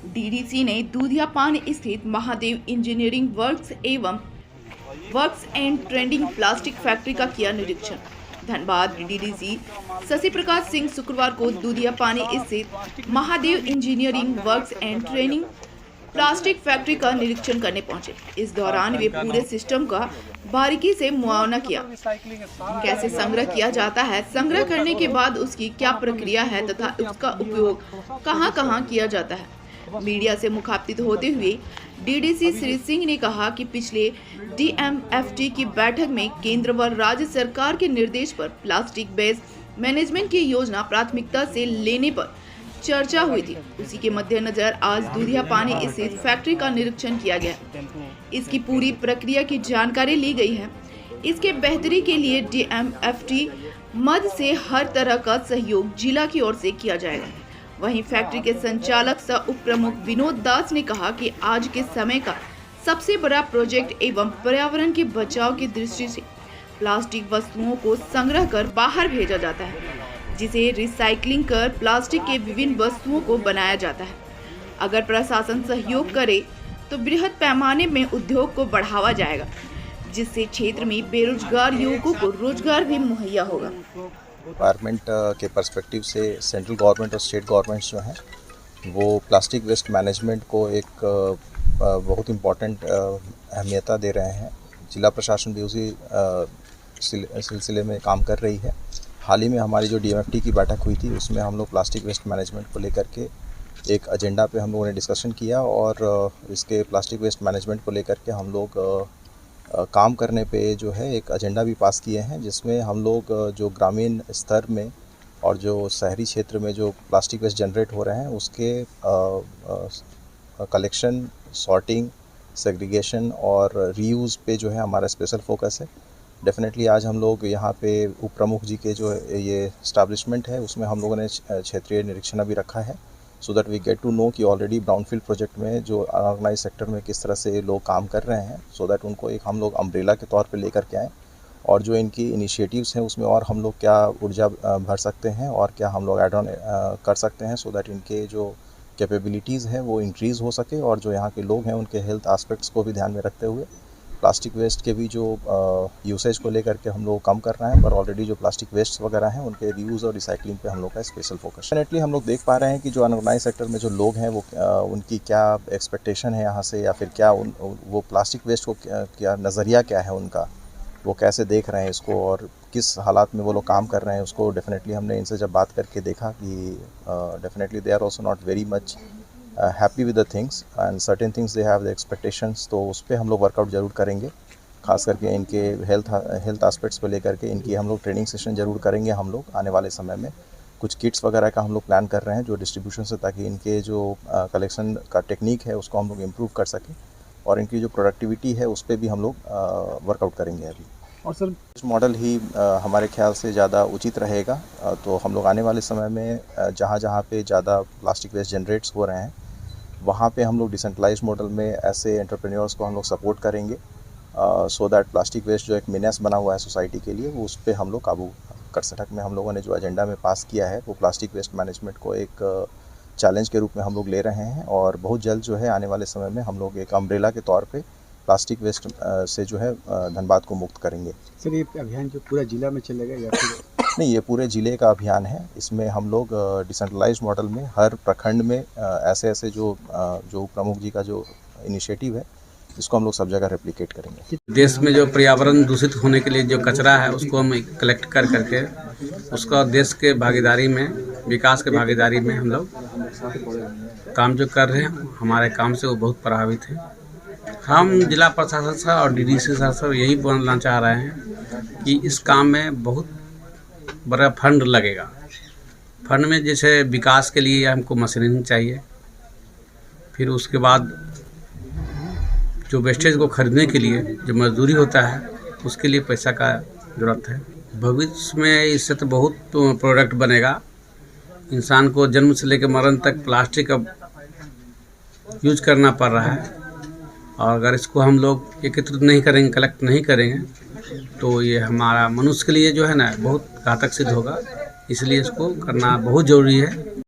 DDC ने दूधियापान स्थित Mahadev engineering works and trending plastic factory का किया निरीक्षण। धनबाद डीडीसी शशि प्रकाश सिंह शुक्रवार को दूधियापानी स्थित Mahadev engineering works and training plastic factory का निरीक्षण करने पहुंचे। इस दौरान वे पूरे सिस्टम का बारीकी से मुआयना किया, कैसे संग्रह किया जाता है, संग्रह करने के बाद उसकी क्या प्रक्रिया है तथा उसका उपयोग कहां-कहां किया जाता है। मीडिया से मुखातिब होते हुए डीडीसी श्री सिंह ने कहा कि पिछले डीएमएफटी की बैठक में केंद्र व राज्य सरकार के निर्देश पर प्लास्टिक वेस्ट मैनेजमेंट की योजना प्राथमिकता से लेने पर चर्चा हुई थी। उसी के मद्देनजर आज दूधियापानी स्थित फैक्ट्री का निरीक्षण किया गया। इसकी पूरी प्रक्रिया की जानकारी ली गई है। इसके बेहतरी के लिए डीएमएफटी मद से हर तरह का सहयोग जिला की ओर से किया जाएगा। वहीं फैक्ट्री के संचालक सह उप प्रमुख विनोद दास ने कहा कि आज के समय का सबसे बड़ा प्रोजेक्ट एवं पर्यावरण के बचाव की दृष्टि से प्लास्टिक वस्तुओं को संग्रह कर बाहर भेजा जाता है, जिसे रिसाइकलिंग कर प्लास्टिक के विभिन्न वस्तुओं को बनाया जाता है। अगर प्रशासन सहयोग करे तो बृहद पैमाने में उद्योग को बढ़ावा जाएगा, जिससे क्षेत्र में बेरोजगार युवकों को रोजगार भी मुहैया होगा। एनवायरनमेंट के पर्सपेक्टिव से सेंट्रल गवर्नमेंट और स्टेट गवर्नमेंट्स जो हैं वो प्लास्टिक वेस्ट मैनेजमेंट को एक बहुत इम्पॉर्टेंट अहमियता दे रहे हैं। जिला प्रशासन भी उसी सिलसिले में काम कर रही है। हाल ही में हमारी जो डीएमएफटी की बैठक हुई थी उसमें हम लोग प्लास्टिक वेस्ट मैनेजमेंट को लेकर के एक एजेंडा पे हम लोगों ने डिस्कशन किया और इसके प्लास्टिक वेस्ट मैनेजमेंट को लेकर के हम लोग काम करने पे जो है एक एजेंडा भी पास किए हैं, जिसमें हम लोग जो ग्रामीण स्तर में और जो शहरी क्षेत्र में जो प्लास्टिक वेस्ट जनरेट हो रहे हैं उसके कलेक्शन, सॉर्टिंग, सेग्रीगेशन और रीयूज़ पे जो है हमारा स्पेशल फोकस है। डेफिनेटली आज हम लोग यहाँ पे उप प्रमुख जी के जो ये इस्टेब्लिशमेंट है उसमें हम लोगों ने क्षेत्रीय निरीक्षण भी रखा है, so that we get to know कि ऑलरेडी ब्राउनफील्ड प्रोजेक्ट में जो अनऑर्गेनाइज सेक्टर में किस तरह से लोग काम कर रहे हैं, सो दैट उनको एक हम लोग अम्ब्रेला के तौर पे लेकर के आएँ और जो इनकी इनिशिएटिव्स हैं उसमें और हम लोग क्या ऊर्जा भर सकते हैं और क्या हम लोग ऐड ऑन कर सकते हैं, सो दैट इनके जो कैपेबिलिटीज़ हैं वो इंक्रीज़ हो सके और जो यहाँ के लोग हैं उनके हेल्थ एस्पेक्ट्स को भी ध्यान में रखते हुए प्लास्टिक वेस्ट के भी जो यूसेज को लेकर के हम लोग कम कर रहे हैं, पर ऑलरेडी जो प्लास्टिक वेस्ट वगैरह हैं उनके रीयूज़ और रिसाइकलिंग पे हम लोग का स्पेशल फोकस। डेफिनेटली हम लोग देख पा रहे हैं कि जो अनऑर्गेनाइज सेक्टर में जो लोग हैं वो उनकी क्या एक्सपेक्टेशन है यहाँ से, या फिर क्या वो प्लास्टिक वेस्ट को क्या नज़रिया क्या है उनका, वो कैसे देख रहे हैं इसको और किस हालात में वो लोग काम कर रहे हैं उसको। डेफिनेटली हमने इनसे जब बात करके देखा कि definitely they are also not very much happy with the things and certain things they have the expectations, तो उस पर हम लोग वर्कआउट ज़रूर करेंगे। खास करके इनके हेल्थ एस्पेक्ट्स को लेकर के इनकी हम लोग ट्रेनिंग सेशन ज़रूर करेंगे। हम लोग आने वाले समय में कुछ किट्स वगैरह का हम लोग प्लान कर रहे हैं जो डिस्ट्रीब्यूशन से, ताकि इनके जो कलेक्शन का टेक्निक है उसको हम लोग इम्प्रूव कर सकें और इनकी जो प्रोडक्टिविटी है उस पर भी हम लोग वर्कआउट करेंगे अभी। और सर इस मॉडल ही हमारे ख्याल से ज़्यादा उचित रहेगा। तो हम लोग आने वाले समय में जहाँ जहाँ पे ज़्यादा प्लास्टिक वेस्ट जनरेट्स हो रहे हैं वहाँ पे हम लोग डिसेंट्रलाइज्ड मॉडल में ऐसे एंटरप्रेन्योर्स को हम लोग सपोर्ट करेंगे, सो दैट प्लास्टिक वेस्ट जो एक मीनेस बना हुआ है सोसाइटी के लिए वो उस पर हम लोग काबू कर सकें। में हम लोगों ने जो एजेंडा में पास किया है वो प्लास्टिक वेस्ट मैनेजमेंट को एक चैलेंज के रूप में हम लोग ले रहे हैं और बहुत जल्द जो है आने वाले समय में हम लोग एक अम्ब्रेला के तौर पे प्लास्टिक वेस्ट से जो है धनबाद को मुक्त करेंगे। सर ये अभियान जो पूरा जिला में चलेगा या फिर नहीं, ये पूरे ज़िले का अभियान है। इसमें हम लोग डिसेंट्रलाइज्ड मॉडल में हर प्रखंड में ऐसे जो प्रमुख जी का जो इनिशिएटिव है इसको हम लोग सब जगह रेप्लिकेट करेंगे। देश में जो पर्यावरण दूषित होने के लिए जो कचरा है उसको हम कलेक्ट कर करके उसका देश के भागीदारी में, विकास के भागीदारी में हम लोग काम जो कर रहे हैं, हमारे काम से वो बहुत प्रभावित है। हम जिला प्रशासन से और डीडीसी से यही बोलना चाह रहे हैं कि इस काम में बहुत बड़ा फंड लगेगा। फंड में जैसे विकास के लिए हमको मशीनरी चाहिए, फिर उसके बाद जो वेस्टेज को खरीदने के लिए जो मजदूरी होता है उसके लिए पैसा का ज़रूरत है। भविष्य में इससे तो बहुत प्रोडक्ट बनेगा। इंसान को जन्म से लेकर मरण तक प्लास्टिक का यूज करना पड़ रहा है और अगर इसको हम लोग एकत्रित नहीं करेंगे, कलेक्ट नहीं करेंगे तो ये हमारा मनुष्य के लिए जो है ना बहुत घातक सिद्ध होगा। इसलिए इसको करना बहुत ज़रूरी है।